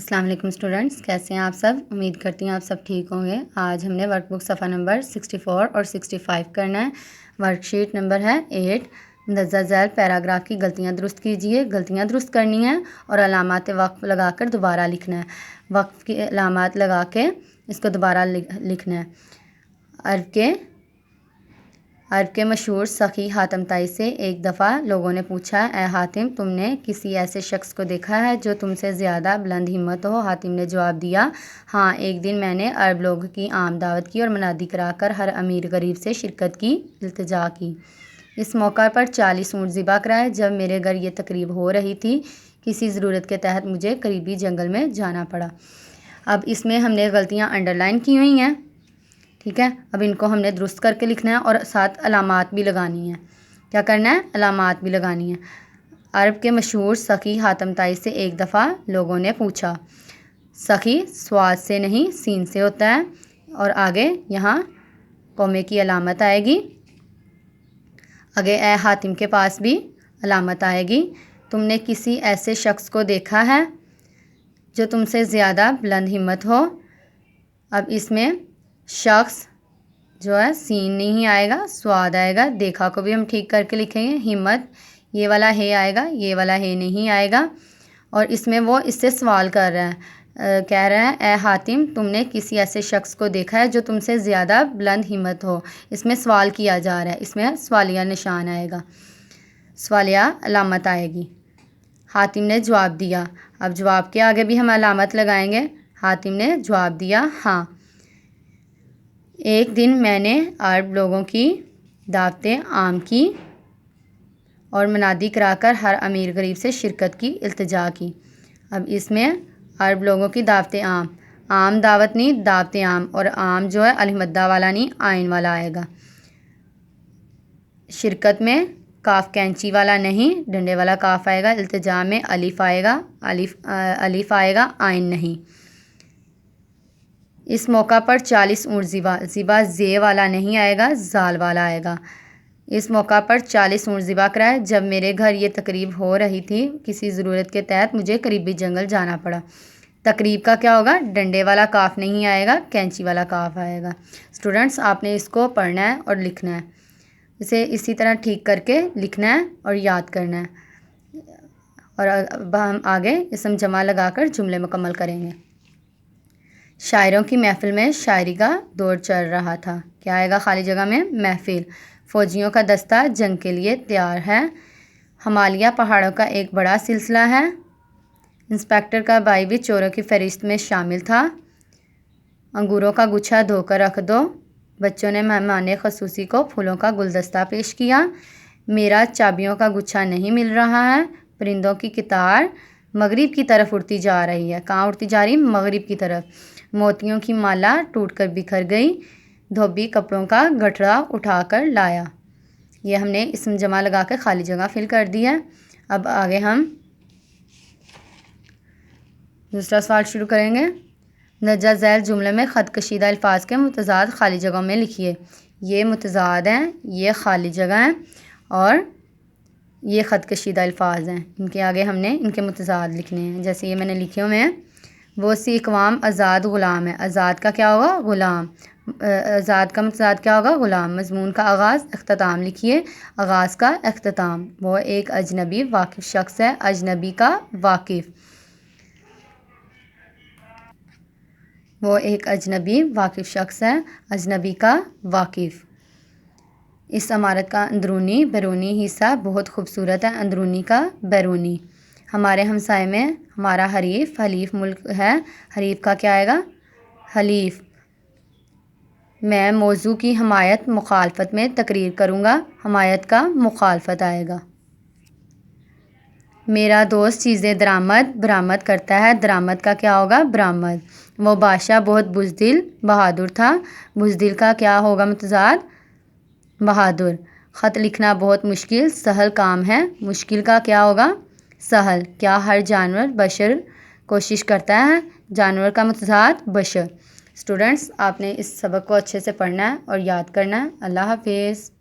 السلام علیکم اسٹوڈنٹس، کیسے ہیں آپ سب؟ امید کرتی ہیں آپ سب ٹھیک ہوں گے۔ آج ہم نے ورک بک صفحہ نمبر 64 اور 65 کرنا ہے۔ ورک شیٹ نمبر ہے 8۔ مندرجہ ذیل پیراگراف کی غلطیاں درست کیجیے۔ غلطیاں درست کرنی ہیں اور علامات وقف لگا کر دوبارہ لکھنا ہے۔ وقف کی علامات لگا کے اس کو دوبارہ لکھنا ہے۔ عرب کے مشہور سخی حاتم طائی سے ایک دفعہ لوگوں نے پوچھا، اے حاتم، تم نے کسی ایسے شخص کو دیکھا ہے جو تم سے زیادہ بلند ہمت ہو؟ حاتم نے جواب دیا، ہاں، ایک دن میں نے عرب لوگوں کی عام دعوت کی اور منادی کرا کر ہر امیر غریب سے شرکت کی التجا کی۔ اس موقع پر 40 اونٹ ذبح کرائے۔ جب میرے گھر یہ تقریب ہو رہی تھی، کسی ضرورت کے تحت مجھے قریبی جنگل میں جانا پڑا۔ اب اس میں ہم نے غلطیاں انڈر لائن کی ہوئی ہیں، ٹھیک ہے۔ اب ان کو ہم نے درست کر کے لکھنا ہے اور ساتھ علامات بھی لگانی ہیں۔ کیا کرنا ہے؟ علامات بھی لگانی ہیں۔ عرب کے مشہور سخی حاتم طائی سے ایک دفعہ لوگوں نے پوچھا۔ سخی سواد سے نہیں، سین سے ہوتا ہے، اور آگے یہاں قومے کی علامت آئے گی۔ آگے اے حاتم کے پاس بھی علامت آئے گی۔ تم نے کسی ایسے شخص کو دیکھا ہے جو تم سے زیادہ بلند ہمت ہو؟ اب اس میں شخص جو ہے سین نہیں آئے گا، سواد آئے گا۔ دیکھا کو بھی ہم ٹھیک کر کے لکھیں گے۔ ہمت، یہ والا ہے آئے گا، یہ والا ہے نہیں آئے گا۔ اور اس میں وہ اس سے سوال کر رہا ہے، کہہ رہا ہے اے حاتم، تم نے کسی ایسے شخص کو دیکھا ہے جو تم سے زیادہ بلند ہمت ہو؟ اس میں سوال کیا جا رہا ہے، اس میں سوالیہ نشان آئے گا، سوالیہ علامت آئے گی۔ حاتم نے جواب دیا۔ اب جواب کے آگے بھی ہم علامت لگائیں گے۔ حاتم نے جواب دیا، ہاں، ایک دن میں نے عرب لوگوں کی دعوت عام کی اور منادی کرا کر ہر امیر غریب سے شرکت کی التجا کی۔ اب اس میں عرب لوگوں کی دعوت عام، عام دعوت نہیں، دعوت عام، اور عام جو ہے الف مدہ والا نہیں، آئین والا آئے گا۔ شرکت میں کاف کینچی والا نہیں، ڈنڈے والا کاف آئے گا۔ التجا میں الف آئے گا، الف آئے گا، آئین نہیں۔ اس موقع پر 40 اونٹ ذبح زے والا نہیں آئے گا، زال والا آئے گا۔ اس موقع پر 40 اونٹ ذبح کرائے۔ جب میرے گھر یہ تقریب ہو رہی تھی، کسی ضرورت کے تحت مجھے قریبی جنگل جانا پڑا۔ تقریب کا کیا ہوگا؟ ڈنڈے والا کاف نہیں آئے گا، کینچی والا کاف آئے گا۔ اسٹوڈنٹس، آپ نے اس کو پڑھنا ہے اور لکھنا ہے، اسے اسی طرح ٹھیک کر کے لکھنا ہے اور یاد کرنا ہے۔ اور اب ہم آگے اسم جمع لگا کر جملے مکمل کریں گے۔ شاعروں کی محفل میں شاعری کا دور چل رہا تھا۔ کیا آئے گا خالی جگہ میں؟ محفل۔ فوجیوں کا دستہ جنگ کے لیے تیار ہے۔ ہمالیہ پہاڑوں کا ایک بڑا سلسلہ ہے۔ انسپکٹر کا بھائی بھی چوروں کی فہرست میں شامل تھا۔ انگوروں کا گچھا دھو کر رکھ دو۔ بچوں نے مہمان خصوصی کو پھولوں کا گلدستہ پیش کیا۔ میرا چابیوں کا گچھا نہیں مل رہا ہے۔ پرندوں کی قطار مغرب کی طرف اڑتی جا رہی ہے۔ کہاں اڑتی جا رہی؟ مغرب کی طرف۔ موتیوں کی مالا ٹوٹ کر بکھر گئی۔ دھوبی کپڑوں کا گٹھڑا اٹھا کر لایا۔ یہ ہم نے اسم جمع لگا کے خالی جگہ فل کر دی ہے۔ اب آگے ہم دوسرا سوال شروع کریں گے۔ مندرجہ ذیل جملے میں خط کشیدہ الفاظ کے متضاد خالی جگہوں میں لکھیے۔ یہ متضاد ہیں، یہ خالی جگہ ہیں، اور یہ خط کشیدہ الفاظ ہیں۔ ان کے آگے ہم نے ان کے متضاد لکھنے ہیں، جیسے یہ میں نے لکھے ہوئے ہیں۔ وہ سی اقوام آزاد غلام ہے۔ آزاد کا کیا ہوگا؟ غلام۔ آزاد کا متضاد کیا ہوگا؟ غلام۔ مضمون کا آغاز، اختتام لکھیے۔ آغاز کا اختتام۔ وہ ایک اجنبی واقف شخص ہے۔ اجنبی کا واقف، وہ ایک اجنبی واقف شخص ہے۔ اجنبی کا واقف۔ اس عمارت کا اندرونی بیرونی حصہ بہت خوبصورت ہے۔ اندرونی کا بیرونی۔ ہمارے ہمسائے میں ہمارا حریف، حلیف ملک ہے۔ حریف کا کیا آئے گا؟ حلیف۔ میں موضوع کی حمایت مخالفت میں تقریر کروں گا۔ حمایت کا مخالفت آئے گا۔ میرا دوست چیزیں برآمد کرتا ہے۔ درآمد کا کیا ہوگا؟ برآمد۔ وہ بادشاہ بہت بزدل بہادر تھا۔ بزدل کا کیا ہوگا متضاد؟ بہادر۔ خط لکھنا بہت مشکل سہل کام ہے۔ مشکل کا کیا ہوگا؟ سہل۔ کیا ہر جانور بشر کوشش کرتا ہے؟ جانور کا متضاد بشر۔ اسٹوڈنٹس، آپ نے اس سبق کو اچھے سے پڑھنا ہے اور یاد کرنا ہے۔ اللہ حافظ۔